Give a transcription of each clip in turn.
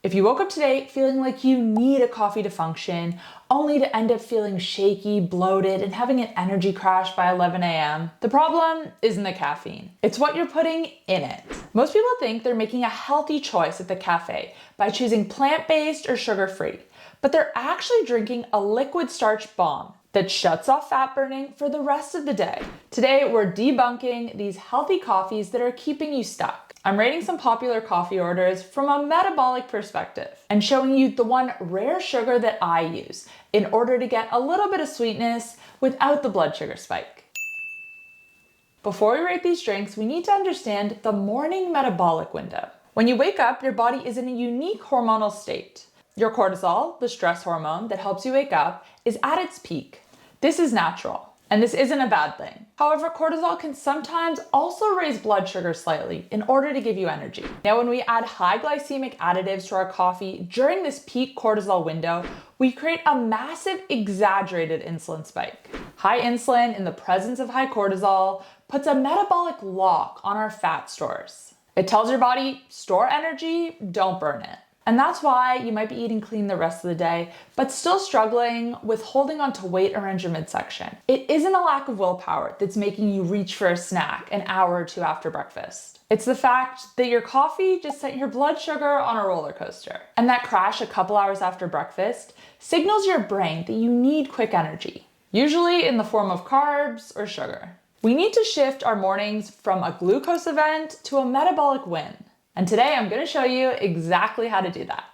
If you woke up today feeling like you need a coffee to function, only to end up feeling shaky, bloated, and having an energy crash by 11 a.m., the problem isn't the caffeine. It's what you're putting in it. Most people think they're making a healthy choice at the cafe by choosing plant-based or sugar-free, but they're actually drinking a liquid starch bomb that shuts off fat burning for the rest of the day. Today, we're debunking these healthy coffees that are keeping you stuck. I'm rating some popular coffee orders from a metabolic perspective and showing you the one rare sugar that I use in order to get a little bit of sweetness without the blood sugar spike. Before we rate these drinks, we need to understand the morning metabolic window. When you wake up, your body is in a unique hormonal state. Your cortisol, the stress hormone that helps you wake up, is at its peak. This is natural. And this isn't a bad thing. However, cortisol can sometimes also raise blood sugar slightly in order to give you energy. Now, when we add high glycemic additives to our coffee during this peak cortisol window, we create a massive exaggerated insulin spike. High insulin in the presence of high cortisol puts a metabolic lock on our fat stores. It tells your body, store energy, don't burn it. And that's why you might be eating clean the rest of the day, but still struggling with holding on to weight around your midsection. It isn't a lack of willpower that's making you reach for a snack an hour or two after breakfast. It's the fact that your coffee just sent your blood sugar on a roller coaster. And that crash a couple hours after breakfast signals your brain that you need quick energy, usually in the form of carbs or sugar. We need to shift our mornings from a glucose event to a metabolic win. And today I'm going to show you exactly how to do that.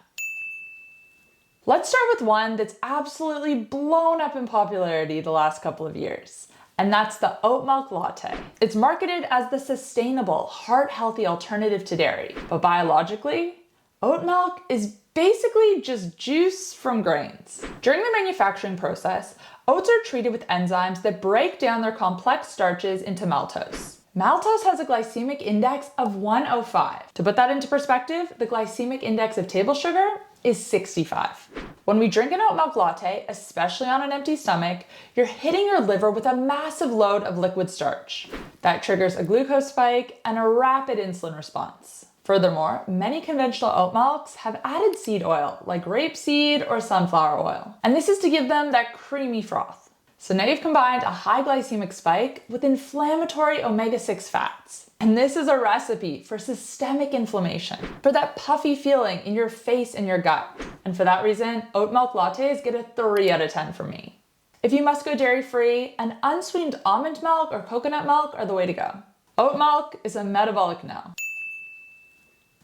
Let's start with one that's absolutely blown up in popularity the last couple of years, and that's the oat milk latte. It's marketed as the sustainable, heart-healthy alternative to dairy, but biologically, oat milk is basically just juice from grains. During the manufacturing process, oats are treated with enzymes that break down their complex starches into maltose. Maltose has a glycemic index of 105. To put that into perspective, the glycemic index of table sugar is 65. When we drink an oat milk latte, especially on an empty stomach, you're hitting your liver with a massive load of liquid starch. That triggers a glucose spike and a rapid insulin response. Furthermore, many conventional oat milks have added seed oil, like rapeseed or sunflower oil. And this is to give them that creamy froth. So now you've combined a high glycemic spike with inflammatory omega-6 fats. And this is a recipe for systemic inflammation, for that puffy feeling in your face and your gut. And for that reason, oat milk lattes get a 3 out of 10 from me. If you must go dairy-free, an unsweetened almond milk or coconut milk are the way to go. Oat milk is a metabolic no.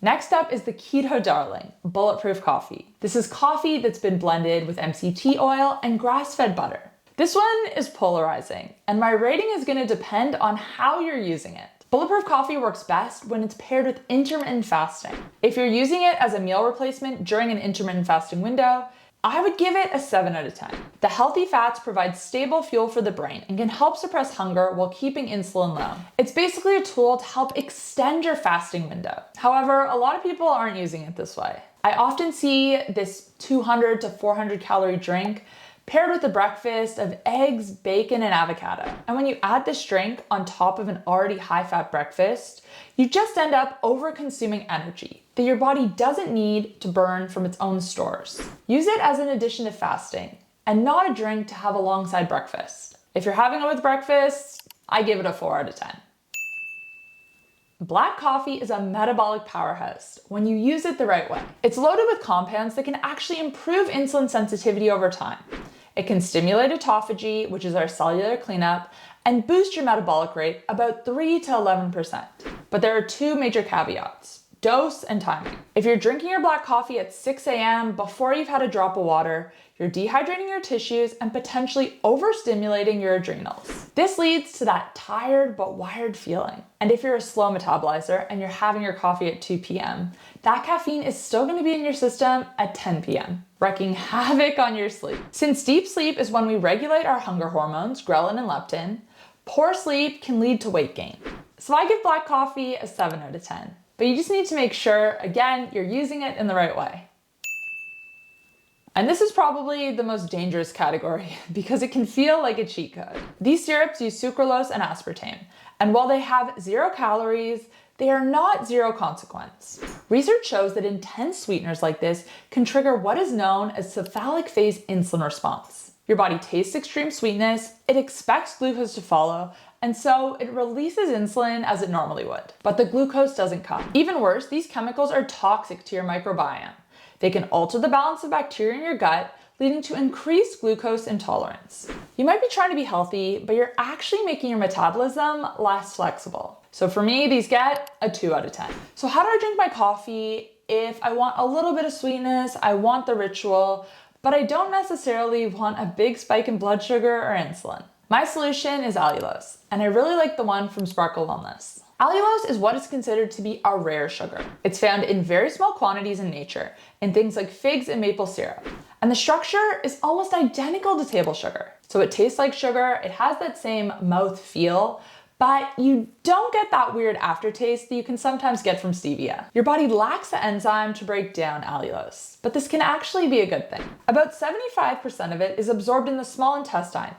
Next up is the keto darling, bulletproof coffee. This is coffee that's been blended with MCT oil and grass-fed butter. This one is polarizing, and my rating is going to depend on how you're using it. Bulletproof coffee works best when it's paired with intermittent fasting. If you're using it as a meal replacement during an intermittent fasting window, I would give it a 7 out of 10. The healthy fats provide stable fuel for the brain and can help suppress hunger while keeping insulin low. It's basically a tool to help extend your fasting window. However, a lot of people aren't using it this way. I often see this 200 to 400 calorie drink paired with a breakfast of eggs, bacon, and avocado. And when you add this drink on top of an already high-fat breakfast, you just end up over-consuming energy that your body doesn't need to burn from its own stores. Use it as an addition to fasting, and not a drink to have alongside breakfast. If you're having it with breakfast, I give it a 4 out of 10. Black coffee is a metabolic powerhouse when you use it the right way. It's loaded with compounds that can actually improve insulin sensitivity over time. It can stimulate autophagy, which is our cellular cleanup, and boost your metabolic rate about 3 to 11%. But there are 2 major caveats: dose and timing. If you're drinking your black coffee at 6 a.m. before you've had a drop of water, you're dehydrating your tissues and potentially overstimulating your adrenals. This leads to that tired but wired feeling. And if you're a slow metabolizer and you're having your coffee at 2 p.m., that caffeine is still going to be in your system at 10 p.m., wreaking havoc on your sleep. Since deep sleep is when we regulate our hunger hormones, ghrelin and leptin, poor sleep can lead to weight gain. So I give black coffee a 7 out of 10. But you just need to make sure, again, you're using it in the right way. And this is probably the most dangerous category because it can feel like a cheat code. These syrups use sucralose and aspartame, and while they have 0 calories, they are not zero consequence. Research shows that intense sweeteners like this can trigger what is known as cephalic phase insulin response. Your body tastes extreme sweetness, it expects glucose to follow, and so it releases insulin as it normally would. But the glucose doesn't come. Even worse, these chemicals are toxic to your microbiome. They can alter the balance of bacteria in your gut, leading to increased glucose intolerance. You might be trying to be healthy, but you're actually making your metabolism less flexible. So for me, these get a 2 out of 10. So how do I drink my coffee if I want a little bit of sweetness, I want the ritual, but I don't necessarily want a big spike in blood sugar or insulin? My solution is allulose, and I really like the one from Sparkle Wellness. Allulose is what is considered to be a rare sugar. It's found in very small quantities in nature, in things like figs and maple syrup. And the structure is almost identical to table sugar. So it tastes like sugar, it has that same mouth feel, but you don't get that weird aftertaste that you can sometimes get from stevia. Your body lacks the enzyme to break down allulose, but this can actually be a good thing. About 75% of it is absorbed in the small intestine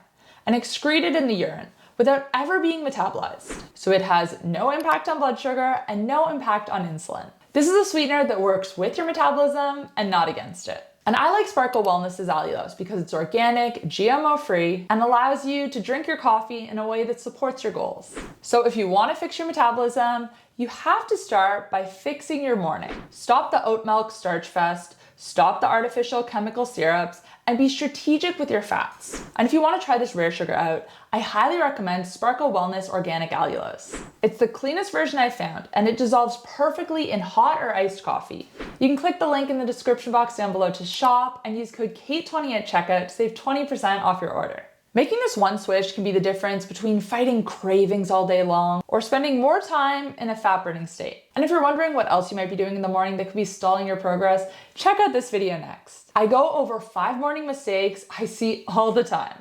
and excreted in the urine without ever being metabolized. So it has no impact on blood sugar and no impact on insulin. This is a sweetener that works with your metabolism and not against it. And I like Sparkle Wellness's allulose because it's organic, GMO-free, and allows you to drink your coffee in a way that supports your goals. So if you want to fix your metabolism, you have to start by fixing your morning. Stop the oat milk starch fest, stop the artificial chemical syrups, and be strategic with your fats. And if you want to try this rare sugar out, I highly recommend Sparkle Wellness Organic Allulose. It's the cleanest version I've found, and it dissolves perfectly in hot or iced coffee. You can click the link in the description box down below to shop and use code KAIT20 at checkout to save 20% off your order. Making this one switch can be the difference between fighting cravings all day long or spending more time in a fat-burning state. And if you're wondering what else you might be doing in the morning that could be stalling your progress, check out this video next. I go over 5 morning mistakes I see all the time.